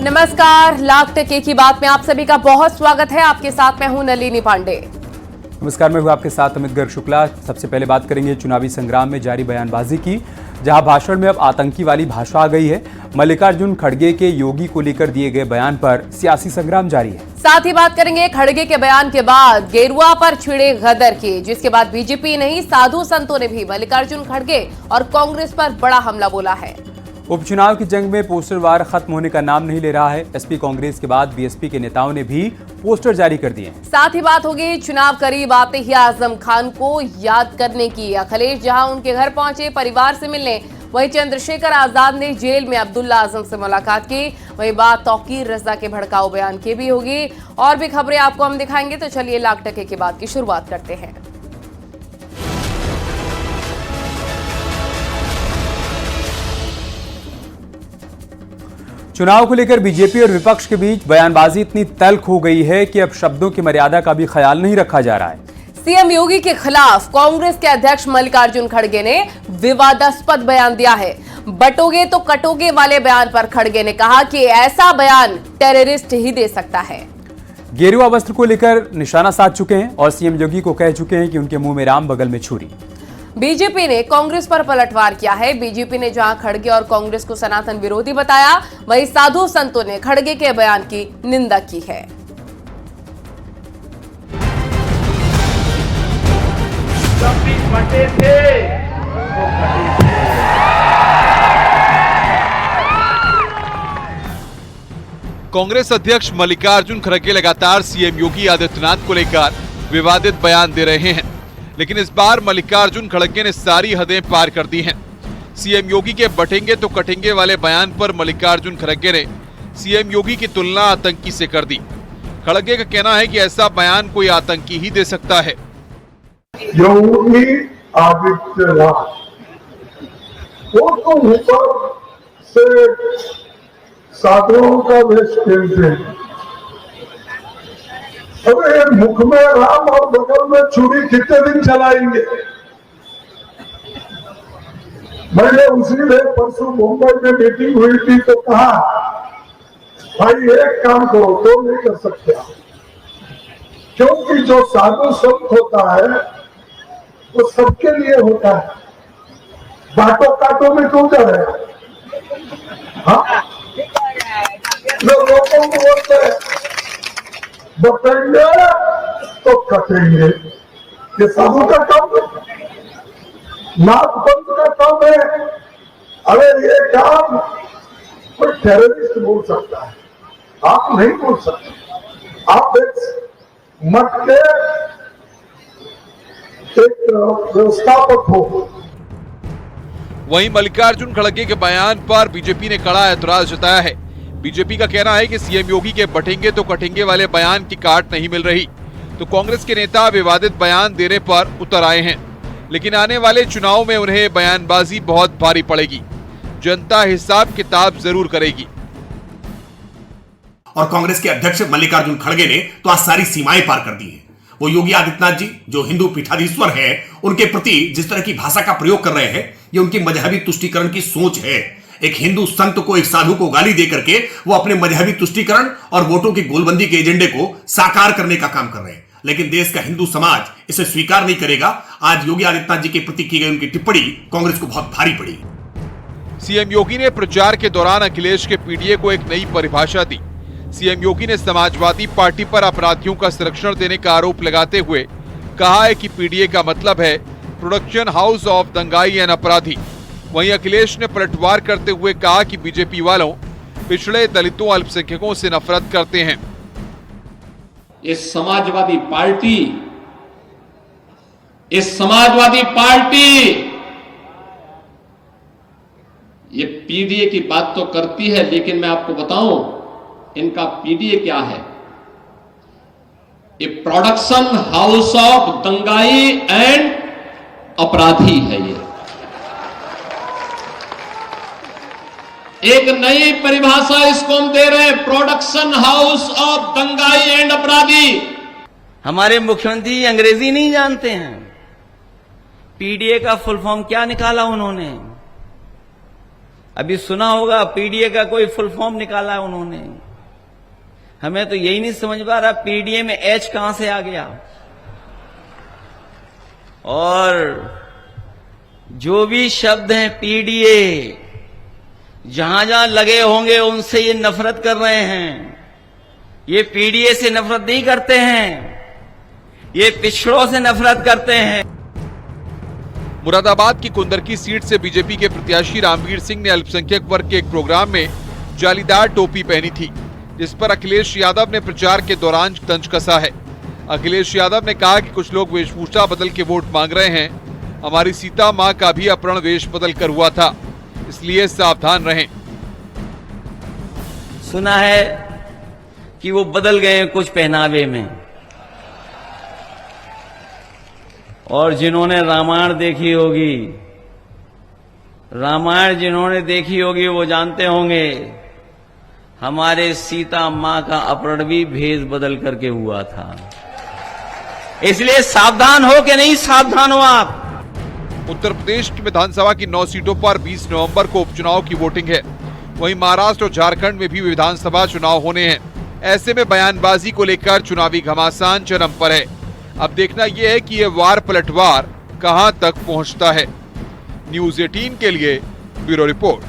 नमस्कार, लाख टके की बात में आप सभी का बहुत स्वागत है। आपके साथ मैं हूं नलिनी पांडे। नमस्कार, मैं हूं आपके साथ अमित गर्ग शुक्ला। सबसे पहले बात करेंगे चुनावी संग्राम में जारी बयानबाजी की, जहां भाषण में अब आतंकी वाली भाषा आ गई है। मल्लिकार्जुन खड़गे के योगी को लेकर दिए गए बयान पर सियासी संग्राम जारी है। साथ ही बात करेंगे खड़गे के बयान के बाद गेरुआ पर छिड़े गदर की, जिसके बाद बीजेपी नहीं साधु संतों ने भी मल्लिकार्जुन खड़गे और कांग्रेस पर बड़ा हमला बोला है। उपचुनाव की जंग में पोस्टर वार खत्म होने का नाम नहीं ले रहा है। एसपी कांग्रेस के बाद बीएसपी के नेताओं ने भी पोस्टर जारी कर दिए। साथ ही बात होगी चुनाव करीब आते ही आजम खान को याद करने की। अखिलेश जहां उनके घर पहुंचे परिवार से मिलने, वहीं चंद्रशेखर आजाद ने जेल में अब्दुल्ला आजम से मुलाकात की। वही बात तौकीर रजा के भड़काऊ बयान की भी होगी। और भी खबरें आपको हम दिखाएंगे, तो चलिए लाख टके की बात की शुरुआत करते हैं। चुनाव को लेकर बीजेपी और विपक्ष के बीच बयानबाजी इतनी तल्ख हो गई है कि अब शब्दों की मर्यादा का भी ख्याल नहीं रखा जा रहा है। सीएम योगी के खिलाफ कांग्रेस के अध्यक्ष मल्लिकार्जुन खड़गे ने विवादास्पद बयान दिया है। बटोगे तो कटोगे वाले बयान पर खड़गे ने कहा कि ऐसा बयान टेररिस्ट ही दे सकता है। गेरुआ वस्त्र को लेकर निशाना साध चुके हैं और सीएम योगी को कह चुके हैं कि उनके मुंह में राम बगल में छुरी। बीजेपी ने कांग्रेस पर पलटवार किया है। बीजेपी ने जहां खड़गे और कांग्रेस को सनातन विरोधी बताया, वहीं साधु संतों ने खड़गे के बयान की निंदा की है। कांग्रेस अध्यक्ष मल्लिकार्जुन खड़गे लगातार सीएम योगी आदित्यनाथ को लेकर विवादित बयान दे रहे हैं, लेकिन इस बार मल्लिकार्जुन खड़गे ने सारी हदें पार कर दी हैं। सीएम योगी के बटेंगे तो कटेंगे वाले बयान पर मल्लिकार्जुन खड़गे ने सीएम योगी की तुलना आतंकी से कर दी। खड़गे का कहना है कि ऐसा बयान कोई आतंकी ही दे सकता है। योगी आदित्यनाथ वो तो ऊपर से साधुओं का वेश खेलते हैं। अरे मुख में राम और बगल में छुरी कितने दिन चलाएंगे। मैंने उसी दिन परसों मुंबई में मीटिंग हुई थी तो कहा, भाई एक काम करो, तो नहीं कर सकते, क्योंकि जो साधु संत होता है वो सबके लिए होता है। बाटो काटो में क्यों जा रहे हैं? हाँ, लोगों को बोलते हैं बटेंगे तो कटेंगे, ये साधु का काम है, नाथ पंथ का काम है। अरे ये काम कोई टेररिस्ट बोल सकता है, आप नहीं बोल सकते। आप एक मठ के एक व्यवस्थापक हो। वहीं मल्लिकार्जुन खड़गे के बयान पर बीजेपी ने कड़ा ऐतराज जताया है। बीजेपी का कहना है कि सीएम योगी के बटेंगे तो कटेंगे वाले बयान की काट नहीं मिल रही, तो कांग्रेस के नेता विवादित बयान देने पर उतर आए हैं। लेकिन आने वाले चुनाव में उन्हें बयानबाजी बहुत भारी पड़ेगी। जनता हिसाब किताब जरूर करेगी। और कांग्रेस के अध्यक्ष मल्लिकार्जुन खड़गे ने तो आज सारी सीमाएं पार कर दी हैं। वो योगी आदित्यनाथ जी जो हिंदू पीठाधीश्वर है, उनके प्रति जिस तरह की भाषा का प्रयोग कर रहे हैं, ये उनकी मजहबी तुष्टीकरण की सोच है। एक हिंदू संत को, एक साधु को गाली दे करके वो अपने मजहबी तुष्टीकरण और वोटों की गोलबंदी के एजेंडे को साकार करने का काम कर रहे हैं। लेकिन देश का हिंदू समाज इसे स्वीकार नहीं करेगा। आज योगी आदित्यनाथ जी के प्रति की गई उनकी टिप्पणी कांग्रेस को बहुत भारी पड़ी। सीएम योगी ने प्रचार के दौरान अखिलेश के पीडीए को एक नई परिभाषा दी। सीएम योगी ने समाजवादी पार्टी पर अपराधियों का संरक्षण देने का आरोप लगाते हुए कहा है कि पीडीए का मतलब है प्रोडक्शन हाउस ऑफ दंगाई एंड अपराधी। वहीं अखिलेश ने पलटवार करते हुए कहा कि बीजेपी वालों पिछड़े दलितों अल्पसंख्यकों से नफरत करते हैं। ये समाजवादी पार्टी ये पीडीए की बात तो करती है, लेकिन मैं आपको बताऊं इनका पीडीए क्या है। ये प्रोडक्शन हाउस ऑफ दंगाई एंड अपराधी है। ये एक नई परिभाषा इसको हम दे रहे हैं, प्रोडक्शन हाउस ऑफ दंगाई एंड अपराधी। हमारे मुख्यमंत्री अंग्रेजी नहीं जानते हैं। पीडीए का फुल फॉर्म क्या निकाला उन्होंने? अभी सुना होगा पीडीए का कोई फुल फॉर्म निकाला है उन्होंने। हमें तो यही नहीं समझ पा रहा पीडीए में एच कहां से आ गया। और जो भी शब्द हैं पीडीए, जहां जहां लगे होंगे उनसे ये नफरत कर रहे हैं। ये पीडीए से नफरत नहीं करते हैं, ये पिछड़ों से नफरत करते हैं। मुरादाबाद की कुंदरकी सीट से बीजेपी के प्रत्याशी रामवीर सिंह ने अल्पसंख्यक वर्ग के एक प्रोग्राम में जालीदार टोपी पहनी थी, जिस पर अखिलेश यादव ने प्रचार के दौरान तंज कसा है। अखिलेश यादव ने कहा कि कुछ लोग वेशभूषा बदल के वोट मांग रहे हैं। हमारी सीता मां का भी अपहरण वेश बदल कर हुआ था, इसलिए सावधान रहें। सुना है कि वो बदल गए कुछ पहनावे में, और जिन्होंने रामायण देखी होगी, जिन्होंने देखी होगी वो जानते होंगे हमारे सीता मां का अपहरण भी भेष बदल करके हुआ था। इसलिए सावधान हो कि नहीं सावधान हो आप। उत्तर प्रदेश की विधानसभा की 9 सीटों पर 20 नवंबर को उपचुनाव की वोटिंग है। वहीं महाराष्ट्र और झारखंड में भी विधानसभा चुनाव होने हैं। ऐसे में बयानबाजी को लेकर चुनावी घमासान चरम पर है। अब देखना यह है कि यह वार पलटवार कहां तक पहुंचता है। न्यूज़ 18 के लिए ब्यूरो रिपोर्ट।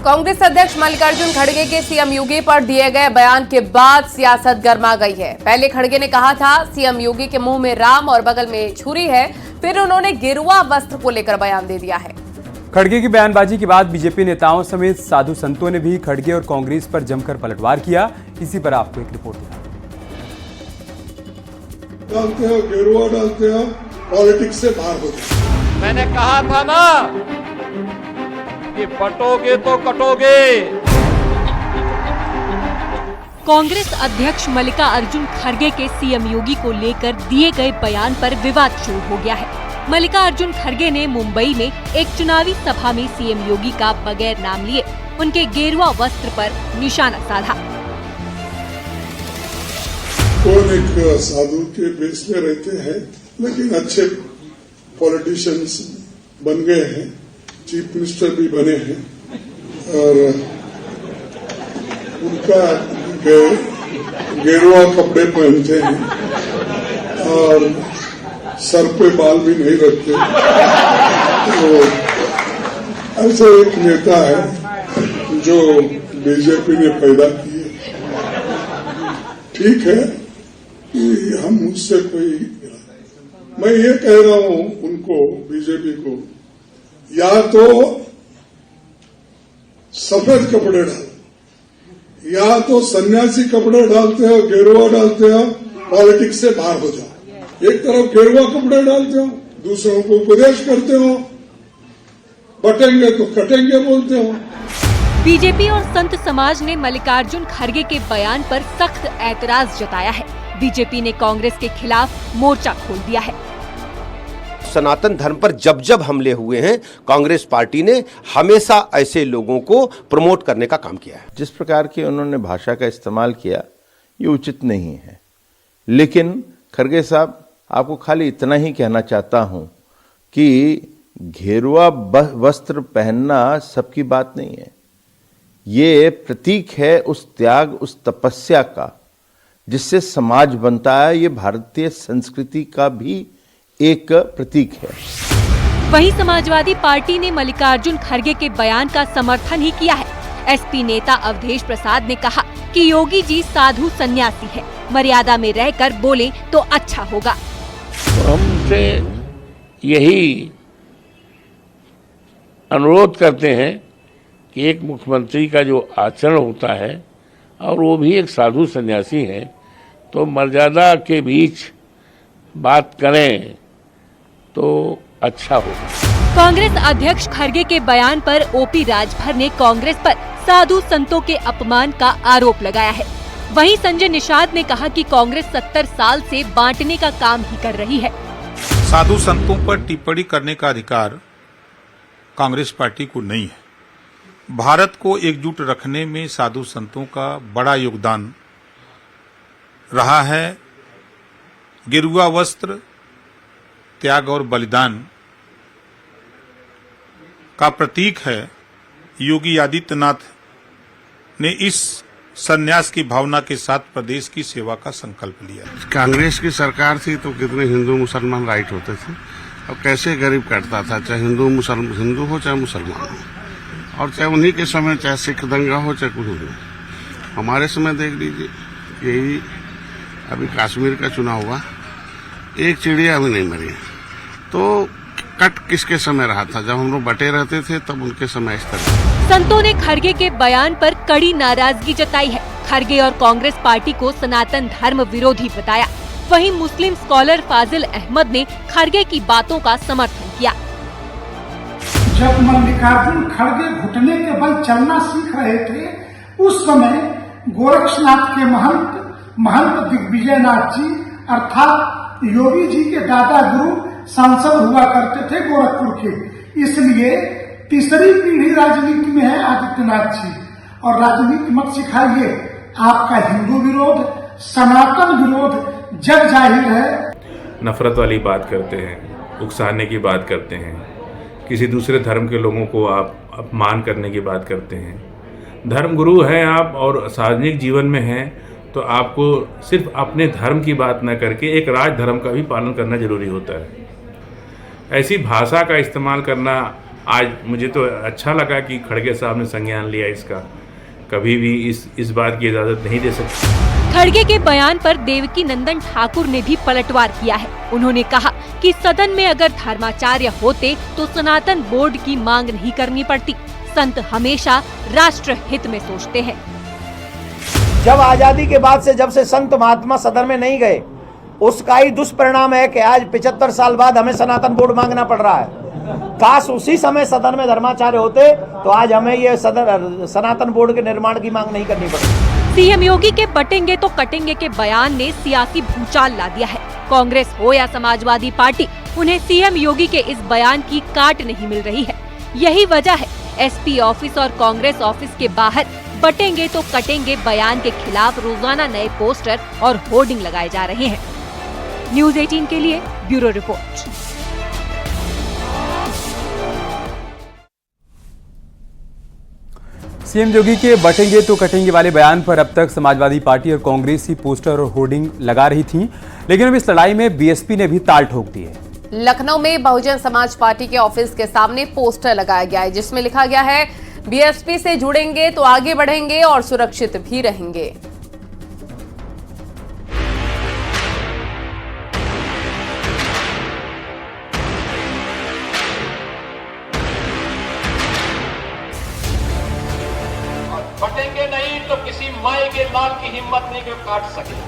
कांग्रेस अध्यक्ष मल्लिकार्जुन खड़गे के सीएम योगी पर दिए गए बयान के बाद सियासत गर्मा गई है। पहले खड़गे ने कहा था सीएम योगी के मुंह में राम और बगल में छुरी है, फिर उन्होंने गेरुआ वस्त्र को लेकर बयान दे दिया है। खड़गे की बयानबाजी के बाद बीजेपी नेताओं समेत साधु संतों ने भी खड़गे और कांग्रेस पर जमकर पलटवार किया। इसी पर आपको एक रिपोर्ट डालते हो, गेरुआ डालते हो, पॉलिटिक्स से बाहर हो जाए। मैंने कहा था ना कि बटोगे तो कटोगे। कांग्रेस अध्यक्ष मल्लिकार्जुन खड़गे के सीएम योगी को लेकर दिए गए बयान पर विवाद शुरू हो गया है। मल्लिकार्जुन खड़गे ने मुंबई में एक चुनावी सभा में सीएम योगी का बगैर नाम लिए उनके गेरुआ वस्त्र पर निशाना साधा। कौन एक साधु के बेस में रहते हैं, लेकिन अच्छे पॉलिटिशियंस बन गए हैं, चीफ मिनिस्टर भी बने हैं, और उनका गेरुआ कपड़े पहनते हैं और सर पे बाल भी नहीं रखते। तो ऐसे एक नेता है जो बीजेपी ने पैदा किए। ठीक है कि हम मुझसे कोई, मैं ये कह रहा हूं उनको, बीजेपी को, या तो सफेद कपड़े डालो, या तो सन्यासी कपड़े डालते हो, गेरुआ डालते हो, पॉलिटिक्स से बाहर हो जाओ। एक तरफ गेरुआ कपड़े डालते हो, दूसरों को उपदेश करते हो, बटेंगे तो कटेंगे बोलते हो। बीजेपी और संत समाज ने मल्लिकार्जुन खड़गे के बयान पर सख्त ऐतराज जताया है। बीजेपी ने कांग्रेस के खिलाफ मोर्चा खोल दिया है। सनातन धर्म पर जब जब हमले हुए हैं, कांग्रेस पार्टी ने हमेशा ऐसे लोगों को प्रमोट करने का काम किया है। जिस प्रकार की उन्होंने भाषा का इस्तेमाल किया ये उचित नहीं है, लेकिन खड़गे साहब आपको खाली इतना ही कहना चाहता हूं कि घेरुआ वस्त्र पहनना सबकी बात नहीं है। ये प्रतीक है उस त्याग, उस तपस्या का जिससे समाज बनता है। ये भारतीय संस्कृति का भी एक प्रतीक है। वहीं समाजवादी पार्टी ने मल्लिकार्जुन खड़गे के बयान का समर्थन ही किया है। एसपी नेता अवधेश प्रसाद ने कहा कि योगी जी साधु सन्यासी है, मर्यादा में रहकर बोले तो अच्छा होगा। तो हमसे यही अनुरोध करते हैं कि एक मुख्यमंत्री का जो आचरण होता है, और वो भी एक साधु सन्यासी है, तो मर्यादा के बीच बात करें तो अच्छा होगा। कांग्रेस अध्यक्ष खड़गे के बयान पर ओपी राजभर ने कांग्रेस पर साधु संतों के अपमान का आरोप लगाया है। वहीं संजय निषाद ने कहा कि कांग्रेस 70 साल से बांटने का काम ही कर रही है। साधु संतों पर टिप्पणी करने का अधिकार कांग्रेस पार्टी को नहीं है। भारत को एकजुट रखने में साधु संतों का बड़ा योगदान रहा है गेरुआ वस्त्र, त्याग और बलिदान का प्रतीक है। योगी आदित्यनाथ ने इस संन्यास की भावना के साथ प्रदेश की सेवा का संकल्प लिया। कांग्रेस की सरकार थी तो कितने हिंदू मुसलमान राइट होते थे, अब कैसे गरीब कटता था, चाहे हिंदू हो चाहे मुसलमान हो, और चाहे उन्हीं के समय चाहे सिख दंगा हो चाहे कुछ हो। हमारे समय देख लीजिए, यही अभी कश्मीर का चुनाव हुआ, एक चिड़िया भी नहीं मरी। तो कट किसके समय रहा था? जब हम लोग बटे रहते थे तब उनके समय इस तरह। संतों ने खड़गे के बयान पर कड़ी नाराजगी जताई है। खड़गे और कांग्रेस पार्टी को सनातन धर्म विरोधी बताया। वहीं मुस्लिम स्कॉलर फाजिल अहमद ने खड़गे की बातों का समर्थन किया। जब मल्लिकार्जुन खड़गे घुटने के बल चलना सीख रहे थे, उस समय गोरक्षनाथ के महंत दिग्विजयनाथ जी अर्थात योगी जी के दादा गुरु सांसद हुआ करते थे गोरखपुर के। इसलिए तीसरी पीढ़ी राजनीति में है आदित्यनाथ जी, और राजनीति मत सिखाइए। आपका हिंदू विरोध, सनातन विरोध जग जाहिर है। नफरत वाली बात करते हैं, उकसाने की बात करते हैं, किसी दूसरे धर्म के लोगों को आप अपमान करने की बात करते हैं। धर्म गुरु हैं आप और सार्वजनिक जीवन में हैं, तो आपको सिर्फ अपने धर्म की बात न करके एक राज धर्म का भी पालन करना जरूरी होता है। ऐसी भाषा का इस्तेमाल करना आज मुझे तो अच्छा लगा कि खड़गे साहब ने संज्ञान लिया इसका। कभी भी इस बात की इजाजत नहीं दे सकते। खड़गे के बयान पर देवकी नंदन ठाकुर ने भी पलटवार किया है। उन्होंने कहा कि सदन में अगर धर्माचार्य होते तो सनातन बोर्ड की मांग नहीं करनी पड़ती। संत हमेशा राष्ट्र हित में सोचते हैं। जब आजादी के बाद से जब से संत महात्मा सदन में नहीं गए, उसका ही दुष्परिणाम है कि आज 75 साल बाद हमें सनातन बोर्ड मांगना पड़ रहा है। काश उसी समय सदन में धर्माचार्य होते तो आज हमें ये सनातन बोर्ड के निर्माण की मांग नहीं करनी पड़ती। सीएम योगी के बटेंगे तो कटेंगे के बयान ने सियासी भूचाल ला दिया है। कांग्रेस हो या समाजवादी पार्टी, उन्हें सीएम योगी के इस बयान की काट नहीं मिल रही है। यही वजह है एसपी ऑफिस और कांग्रेस ऑफिस के बाहर बटेंगे तो कटेंगे बयान के खिलाफ रोजाना नए पोस्टर और होर्डिंग लगाए जा रहे हैं। न्यूज़ 18 के लिए ब्यूरो रिपोर्ट। सीएम योगी के बटेंगे तो कटेंगे वाले बयान पर अब तक समाजवादी पार्टी और कांग्रेस ही पोस्टर और होर्डिंग लगा रही थी, लेकिन अब इस लड़ाई में बीएसपी ने भी ताल ठोक दी है। लखनऊ में बहुजन समाज पार्टी के ऑफिस के सामने पोस्टर लगाया गया है, जिसमें लिखा गया है बीएसपी से जुड़ेंगे तो आगे बढ़ेंगे और सुरक्षित भी रहेंगे। बटेंगे नहीं तो किसी माई के लाल की हिम्मत नहीं कि काट सके।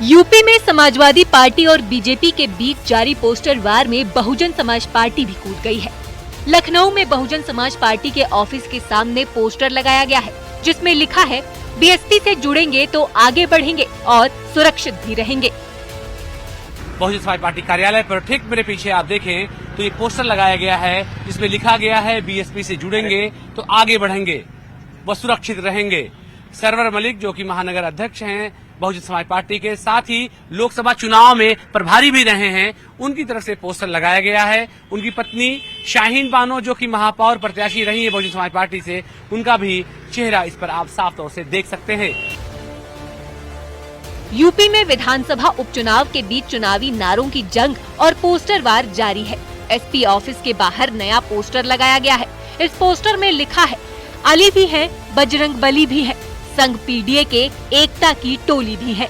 यूपी में समाजवादी पार्टी और बीजेपी के बीच जारी पोस्टर वार में बहुजन समाज पार्टी भी कूद गई है। लखनऊ में बहुजन समाज पार्टी के ऑफिस के सामने पोस्टर लगाया गया है, जिसमें लिखा है बीएसपी से जुड़ेंगे तो आगे बढ़ेंगे और सुरक्षित भी रहेंगे। बहुजन समाज पार्टी कार्यालय पर ठीक मेरे पीछे आप देखें तो ये पोस्टर लगाया गया है, जिसमें लिखा गया है बीएसपी से जुड़ेंगे तो आगे बढ़ेंगे व सुरक्षित रहेंगे। सरवर मलिक जो कि महानगर अध्यक्ष हैं बहुजन समाज पार्टी के, साथ ही लोकसभा चुनाव में प्रभारी भी रहे हैं, उनकी तरफ से पोस्टर लगाया गया है। उनकी पत्नी शाहीन बानो जो कि महापौर प्रत्याशी रही है बहुजन समाज पार्टी से, उनका भी चेहरा इस पर आप साफ तौर से देख सकते हैं। यूपी में विधानसभा उपचुनाव के बीच चुनावी नारों की जंग और पोस्टर वार जारी है। एसपी ऑफिस के बाहर नया पोस्टर लगाया गया है। इस पोस्टर में लिखा है अली भी है, बजरंग बली भी है, संघ पीडीए के एकता की टोली भी है।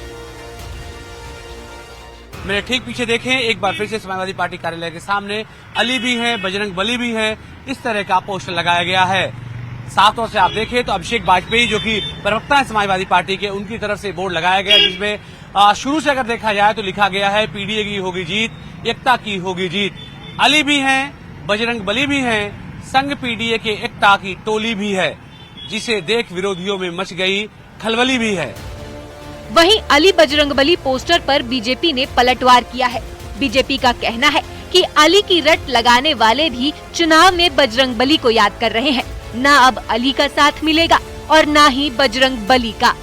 मेरे ठीक पीछे देखें, एक बार फिर से समाजवादी पार्टी कार्यालय के सामने अली भी है, बजरंग बली भी है, इस तरह का पोस्टर लगाया गया है। साफ तौर से आप देखें तो अभिषेक वाजपेयी जो कि प्रवक्ता है समाजवादी पार्टी के, उनकी तरफ से बोर्ड लगाया गया, जिसमें शुरू से अगर देखा जाए तो लिखा गया है पीडीए की होगी जीत, एकता की होगी जीत। अली भी हैं, बजरंग बली भी हैं, संघ पीडीए के एकता की टोली भी है, जिसे देख विरोधियों में मच गई खलबली भी है। वहीं अली बजरंगबली पोस्टर पर बीजेपी ने पलटवार किया है। बीजेपी का कहना है कि अली की रट लगाने वाले भी चुनाव में बजरंगबली को याद कर रहे हैं। न अब अली का साथ मिलेगा और न ही बजरंग बली का।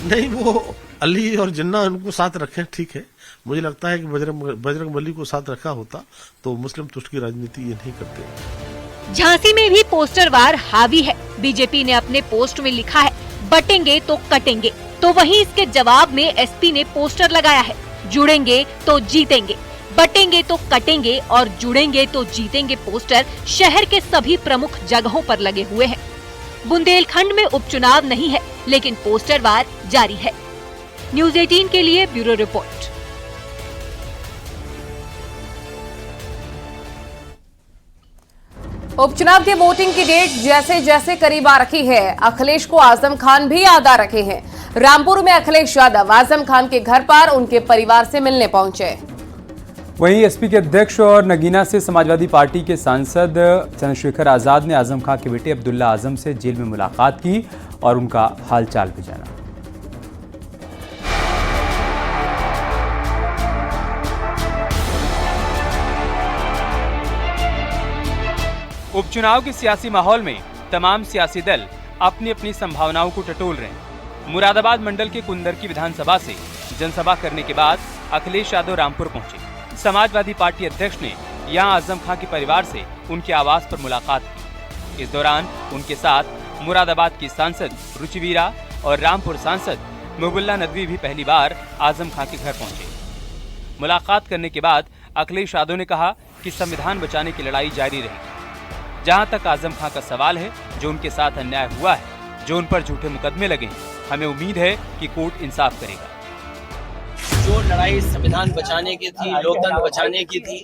नहीं, वो अली और जिन्ना उनको साथ रखे, ठीक है। मुझे लगता है कि बजरंग बली को साथ रखा होता तो मुस्लिम तुष्ट की राजनीति ये नहीं करते। झांसी में भी पोस्टर वार हावी है। बीजेपी ने अपने पोस्ट में लिखा है, बटेंगे तो कटेंगे। तो वहीं इसके जवाब में एसपी ने पोस्टर लगाया है, जुड़ेंगे तो जीतेंगे, बटेंगे तो कटेंगे और जुड़ेंगे तो जीतेंगे। पोस्टर शहर के सभी प्रमुख जगहों पर लगे हुए हैं। बुंदेलखंड में उपचुनाव नहीं है, लेकिन पोस्टर वार जारी है। न्यूज़ 18 के लिए ब्यूरो रिपोर्ट। उपचुनाव की वोटिंग की डेट जैसे जैसे करीब आ रही है, अखिलेश को आजम खान भी याद आ रखे हैं। रामपुर में अखिलेश यादव आजम खान के घर पर उनके परिवार से मिलने पहुंचे। वहीं एसपी के अध्यक्ष और नगीना से समाजवादी पार्टी के सांसद चंद्रशेखर आजाद ने आजम खान के बेटे अब्दुल्ला आजम से जेल में मुलाकात की और उनका हालचाल भी जाना। उपचुनाव के सियासी माहौल में तमाम सियासी दल अपनी अपनी संभावनाओं को टटोल रहे हैं। मुरादाबाद मंडल के कुंदर की विधानसभा से जनसभा करने के बाद अखिलेश यादव रामपुर पहुंचे। समाजवादी पार्टी अध्यक्ष ने यहां आजम खान के परिवार से उनके आवास पर मुलाकात की। इस दौरान उनके साथ मुरादाबाद की सांसद रुचिवीरा और रामपुर सांसद मुबुल्ला नदवी भी पहली बार आजम खान के घर पहुंचे। मुलाकात करने के बाद अखिलेश यादव ने कहा कि संविधान बचाने की लड़ाई जारी रहेगी। जहां तक आजम खान का सवाल है, जो उनके साथ अन्याय हुआ है, जो उन पर झूठे मुकदमे लगे हैं, हमें उम्मीद है कि कोर्ट इंसाफ करेगा। जो लड़ाई संविधान बचाने की थी, लोकतंत्र बचाने की थी,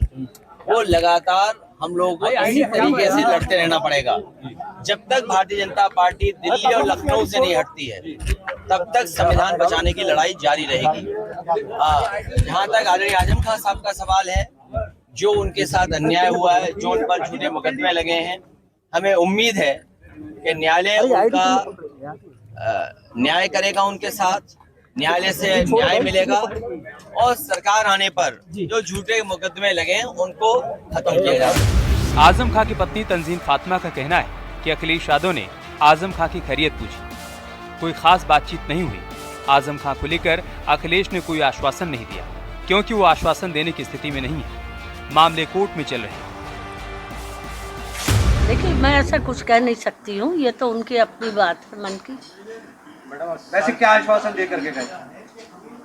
वो लगातार हम लोगों को इसी तरीके से लड़ते रहना पड़ेगा। जब तक भारतीय जनता पार्टी दिल्ली और लखनऊ से नहीं हटती है, तब तक संविधान बचाने की लड़ाई जारी रहेगी। जहाँ तक आजम खान साहब का सवाल है, जो उनके साथ अन्याय हुआ है, जो उन पर झूठे मुकदमे लगे हैं, हमें उम्मीद है कि न्यायालय उनका न्याय करेगा, उनके साथ न्यायालय से न्याय मिलेगा और सरकार आने पर जो झूठे मुकदमे लगे हैं उनको खत्म किया जाएगा। आजम खान की पत्नी तंजीम फातिमा का कहना है कि अखिलेश यादव ने आजम खान की खैरियत पूछी। कोई खास बातचीत नहीं हुई। आजम खान को लेकर अखिलेश ने कोई आश्वासन नहीं दिया, क्योंकि वो आश्वासन देने की स्थिति में नहीं है। मामले कोर्ट में चल रहे हैं। देखिए, मैं ऐसा कुछ कह नहीं सकती हूँ, ये तो उनकी अपनी बात है मन की। मैडम, वैसे क्या आश्वासन दे करके गए?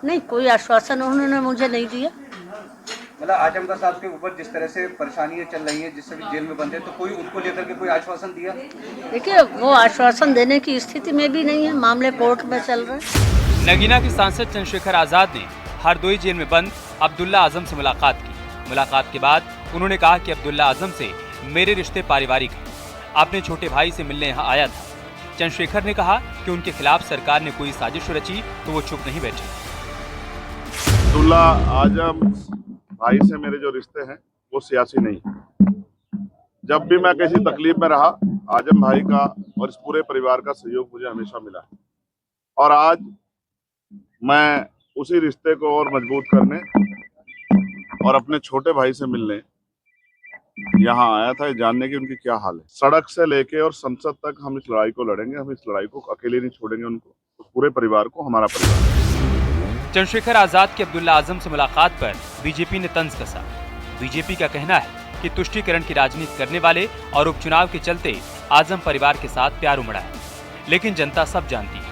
नहीं, कोई आश्वासन उन्होंने मुझे नहीं दिया। मतलब आजम खान साहब के ऊपर जिस तरह से परेशानियां चल रही हैं, जिससे भी जेल में बंद है, तो कोई उनको लेकर के कोई आश्वासन दिया? देखिए, वो आश्वासन देने की स्थिति में भी नहीं है, मामले कोर्ट में चल रहे हैं। नगीना के सांसद चंद्रशेखर आजाद ने हरदोई जेल में बंद अब्दुल्ला आजम से मुलाकात की। मुलाकात के बाद उन्होंने कहा कि अब्दुल्ला आजम से मेरे रिश्ते पारिवारिक हैं। अपने छोटे भाई से मिलने यहाँ आया था। चंद्रशेखर ने कहा कि उनके खिलाफ सरकार ने कोई साजिश रची तो वो चुप नहीं बैठे। अब्दुल्ला आजम भाई से मेरे जो रिश्ते हैं वो सियासी नहीं। जब भी मैं किसी तकलीफ में रहा, आजम भाई का और इस पूरे परिवार का सहयोग मुझे हमेशा मिला है और आज मैं उसी रिश्ते को और मजबूत करने और अपने छोटे भाई से मिलने यहाँ आया था, जानने की उनकी क्या हाल है। सड़क से लेके और संसद तक हम इस लड़ाई को लड़ेंगे। हम इस लड़ाई को अकेले नहीं छोड़ेंगे, उनको, उस पूरे परिवार को, हमारा परिवार। चंद्रशेखर आजाद की अब्दुल्ला आजम से मुलाकात पर बीजेपी ने तंज कसा। बीजेपी का कहना है कि तुष्टीकरण की राजनीति करने वाले और उपचुनाव के चलते आजम परिवार के साथ प्यार उमड़ा है, लेकिन जनता सब जानती है।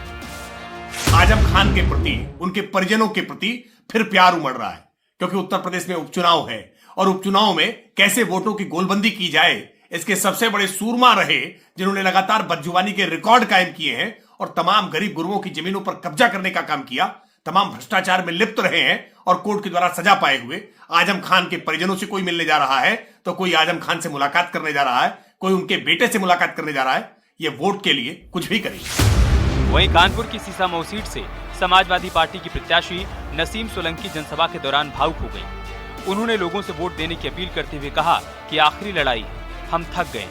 आजम खान के प्रति, उनके परिजनों के प्रति फिर प्यार उमड़ रहा है, क्योंकि उत्तर प्रदेश में उपचुनाव है और उपचुनाव में कैसे वोटों की गोलबंदी की जाए, इसके सबसे बड़े सूरमा रहे, जिन्होंने लगातार बदजुबानी के रिकॉर्ड कायम किए हैं और तमाम गरीब गुरुओं की जमीनों पर कब्जा करने का काम किया, तमाम भ्रष्टाचार में लिप्त रहे हैं और कोर्ट के द्वारा सजा पाए हुए आजम खान के परिजनों से कोई मिलने जा रहा है तो कोई आजम खान से मुलाकात करने जा रहा है, कोई उनके बेटे से मुलाकात करने जा रहा है। ये वोट के लिए कुछ भी करेगी। वहीं कानपुर की सीसामऊ सीट से समाजवादी पार्टी की प्रत्याशी नसीम सोलंकी जनसभा के दौरान भावुक हो गई। उन्होंने लोगों से वोट देने की अपील करते हुए कहा कि आखिरी लड़ाई है, हम थक गए।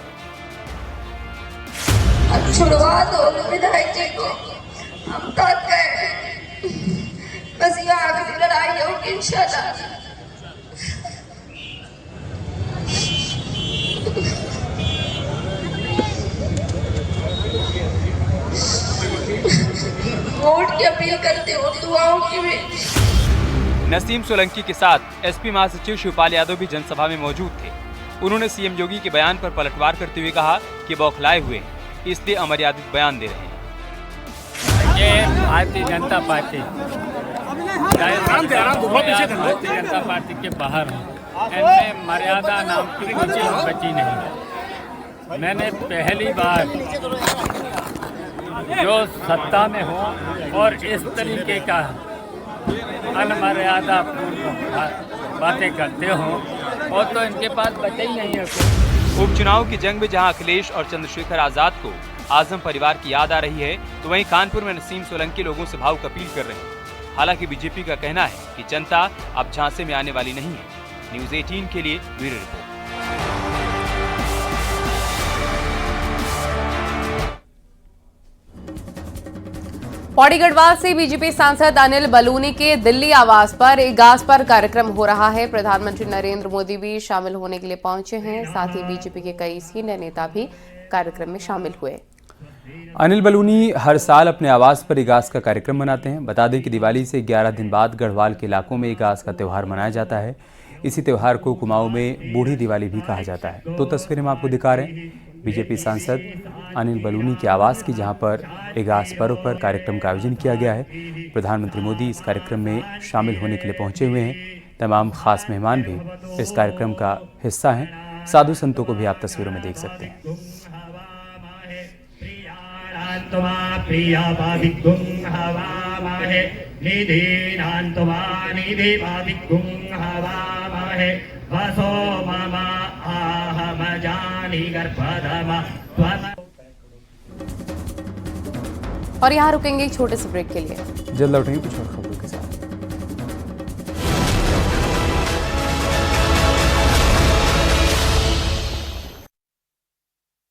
छुड़वा दो विधायक जी को, हम थक गए, बस ये आखिरी लड़ाई होगी इंशाल्लाह। नसीम सोलंकी के साथ एसपी महासचिव शिवपाल यादव भी जनसभा में मौजूद थे। उन्होंने सीएम योगी के बयान पर पलटवार करते हुए कहा कि बौखलाए हुए हैं, इसलिए अमर्यादित बयान दे रहे हैं। ये भारतीय जनता पार्टी भारतीय जनता पार्टी के बाहर है, इनमें मर्यादा नाम की कोई चीज बची नहीं। मैंने पहली बार जो सत्ता में हूँ और इस तरीके का अनमर्यादा बातें करते हो और तो इनके पास बचे ही नहीं है। उपचुनाव की जंग में जहां अखिलेश और चंद्रशेखर आजाद को आजम परिवार की याद आ रही है, तो वहीं कानपुर में नसीम सोलंकी लोगों से भावुक अपील कर रहे हैं। हालांकि बीजेपी का कहना है कि जनता अब झांसे में आने वाली नहीं है। न्यूज़ 18 के लिए ब्यूरो रिपोर्ट। पौड़ी गढ़वाल से बीजेपी सांसद अनिल बलूनी के दिल्ली आवास पर एक घास पर कार्यक्रम हो रहा है। प्रधानमंत्री नरेंद्र मोदी भी शामिल होने के लिए पहुंचे हैं। साथ ही बीजेपी के कई सीनियर नेता भी कार्यक्रम में शामिल हुए। अनिल बलूनी हर साल अपने आवास पर इगास का कार्यक्रम मनाते हैं। बता दें कि दिवाली से 11 दिन बाद गढ़वाल के इलाकों में इगास का त्यौहार मनाया जाता है। इसी त्यौहार को कुमाऊं में बूढ़ी दिवाली भी कहा जाता है। तो तस्वीरें हम आपको दिखा रहे हैं बीजेपी सांसद अनिल बलूनी के आवास की, जहां पर इगास पर्व पर कार्यक्रम का आयोजन किया गया है। प्रधानमंत्री मोदी इस कार्यक्रम में शामिल होने के लिए पहुंचे हुए हैं। तमाम खास मेहमान भी इस कार्यक्रम का हिस्सा हैं। साधु संतों को भी आप तस्वीरों में देख सकते हैं। और यहाँ रुकेंगे एक छोटे से ब्रेक के लिए। जल्द लौटेंगे कुछ और खबर।